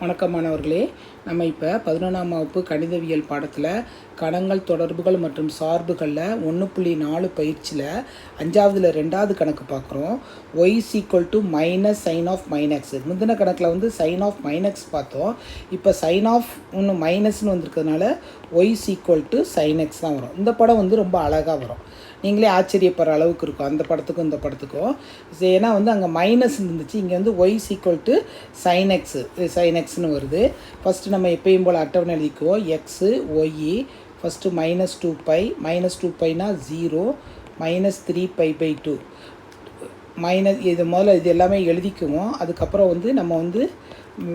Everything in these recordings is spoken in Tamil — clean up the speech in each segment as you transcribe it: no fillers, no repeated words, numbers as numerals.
வணக்கம் மாணவர்களே, நம்ம இப்போ 11ஆம் வகுப்பு கணிதவியல் பாடத்தில் கணங்கள், தொடர்புகள் மற்றும் சார்புகளில் 1.4 பயிற்சியில் 5வதுல 2வது கணக்கு பார்க்குறோம். y = minus sine of minus. முந்தின கணக்கில் வந்து சைன் ஆஃப் மைனஸ் பார்த்தோம். இப்போ சைன் ஆஃப் ஒன்று மைனஸ்னு வந்திருக்கிறதுனால y = sin x தான் வரும். இந்த படம் வந்து ரொம்ப அழகாக வரும், நீங்களே ஆச்சரியப்படுற அளவுக்கு இருக்கும் அந்த படத்துக்கும் இந்த படத்துக்கும். ஏன்னா வந்து அங்கே மைனஸ் இருந்துச்சு, இங்கே வந்து y = sin xன்னு வருது. ஃபஸ்ட்டு நம்ம எப்பயும் போல் அட்டவணை எழுதிக்குவோம். எக்ஸு ஒய் ஃபஸ்ட்டு -2π, -2πனா 0, -3π/2 இது முதல்ல இது எல்லாமே எழுதிக்குவோம். அதுக்கப்புறம் வந்து நம்ம வந்து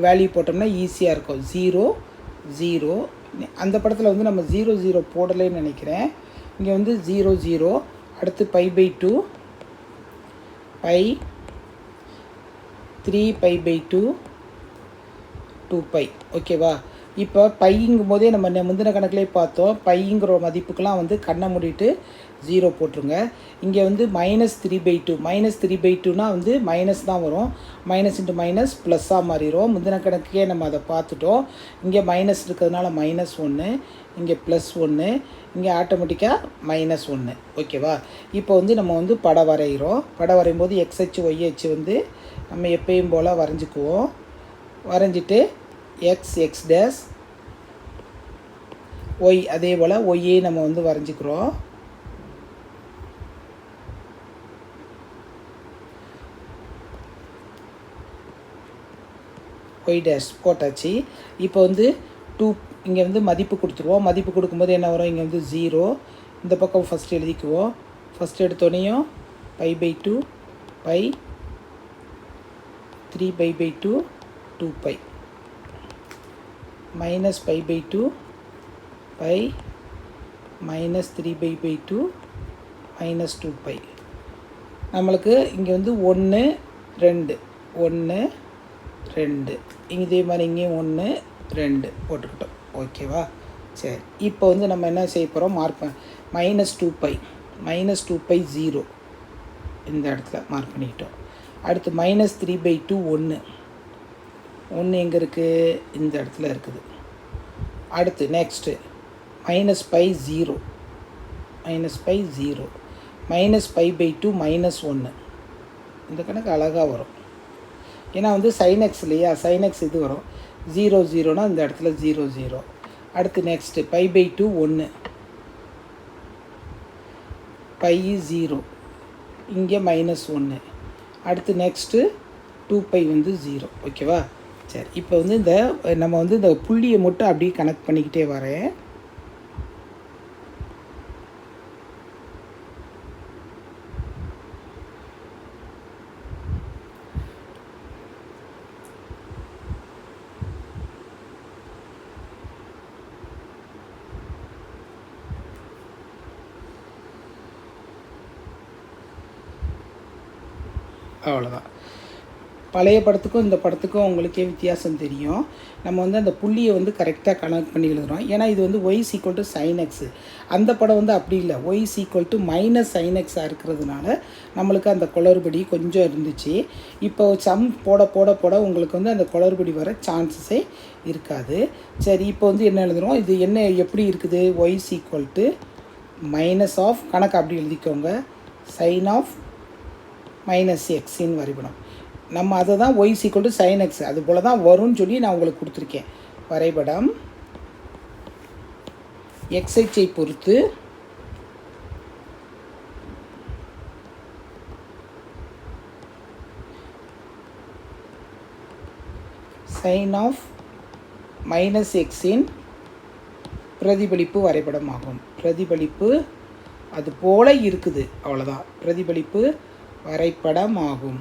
வேல்யூ போட்டோம்னா ஈஸியாக இருக்கும். 0 0 அந்த படத்தில் வந்து நம்ம 0 0 போடலைன்னு நினைக்கிறேன். இங்கே வந்து 0 0, அடுத்து π/2, π 3π/2 2π. ஓகேவா? இப்போ பைங்கும் போதே நம்ம முந்தின கணக்கிலே பார்த்தோம். பைங்கிற மதிப்புக்கெலாம் வந்து கண்ணை மூடிட்டு 0 போட்டுருங்க. இங்கே வந்து -3/2, -3/2னா வந்து மைனஸ் தான் வரும். மைனஸ் இன்ட்டு மைனஸ் ப்ளஸ்ஸாக மாறிடும். முந்தின கணக்கே நம்ம அதை பார்த்துட்டோம். இங்கே மைனஸ் இருக்கிறதுனால -1, இங்கே +1, இங்கே ஆட்டோமேட்டிக்காக -1. ஓகேவா? இப்போ வந்து நம்ம வந்து படம் வரைகிறோம். படம் வரையும் போது எக்ஸ் அச்சு ஒய் அச்சு வந்து நம்ம எப்பயும் போல் வரைஞ்சிக்குவோம். வரைஞ்சிட்டு எக்ஸ் டேஸ், ஒய் அதே போல் ஒய்யே நம்ம வந்து வரைஞ்சிக்கிறோம். ஒய் டேஷ் போட்டாச்சு. இப்போ வந்து 2 இங்கே வந்து மதிப்பு கொடுத்துருவோம். மதிப்பு கொடுக்கும்போது என்ன வரும்? இங்கே வந்து 0. இந்த பக்கம் ஃபஸ்ட்டு எழுதிக்குவோம். ஃபஸ்ட்டு எடுத்தோடனையும் π/2, π 3π/2 2π, -π/2, π -3π/2 -2π. நம்மளுக்கு இங்கே வந்து 1 2 1 2, இதே மாதிரி இங்கேயும் 1 2 போட்டுக்கிட்டோம். ஓகேவா? சரி, இப்போ வந்து நம்ம என்ன செய்ய போகிறோம்? மார்க் -2π 0 இந்த இடத்துல மார்க் பண்ணிக்கிட்டோம். அடுத்து -3/2 1 எங்கே இருக்குது? இந்த இடத்துல இருக்குது. அடுத்து நெக்ஸ்ட்டு -π0 -π0 -π/2 -1. இந்த கணக்கு அழகாக வரும். ஏன்னா வந்து sin x இல்லையா? sin x இது வரும். 0 0னா இந்த இடத்துல 0 0. அடுத்து நெக்ஸ்ட்டு π/2 1, π 0, இங்கே -1. அடுத்து நெக்ஸ்ட்டு 2π வந்து 0. ஓகேவா? சரி, இப்போ வந்து நம்ம வந்து இந்த புள்ளியை மட்டும் அப்படியே கனெக்ட் பண்ணிக்கிட்டே வரேன். அவ்வளோதான். பழைய படத்துக்கும் இந்த படத்துக்கும் உங்களுக்கே வித்தியாசம் தெரியும். நம்ம வந்து அந்த புள்ளியை வந்து கரெக்டாக கனெக்ட் பண்ணி எழுதுகிறோம். ஏன்னா இது வந்து y = sin x. அந்த படம் வந்து அப்படி இல்லை, y = -sin x இருக்கிறதுனால நம்மளுக்கு அந்த குளறுபடி கொஞ்சம் இருந்துச்சு. இப்போ சம் போட போட போட உங்களுக்கு வந்து அந்த குளறுபடி வர சான்சஸே இருக்காது. சரி, இப்போ வந்து என்ன எழுதுகிறோம்? இது என்ன எப்படி இருக்குது? y - கணக்கு அப்படி எழுதிக்கோங்க. sin ஆஃப் -xன்னு வரைபடம். நம்ம அதை தான் y = sin x அது போல் தான் வரும்னு சொல்லி நான் உங்களுக்கு கொடுத்துருக்கேன். வரைபடம் x அச்சை பொறுத்து sin ஆஃப் -xன் பிரதிபலிப்பு வரைபடம் ஆகும். பிரதிபலிப்பு அது போல் இருக்குது, அவ்வளோதான். பிரதிபலிப்பு வரைபடம் ஆகும்.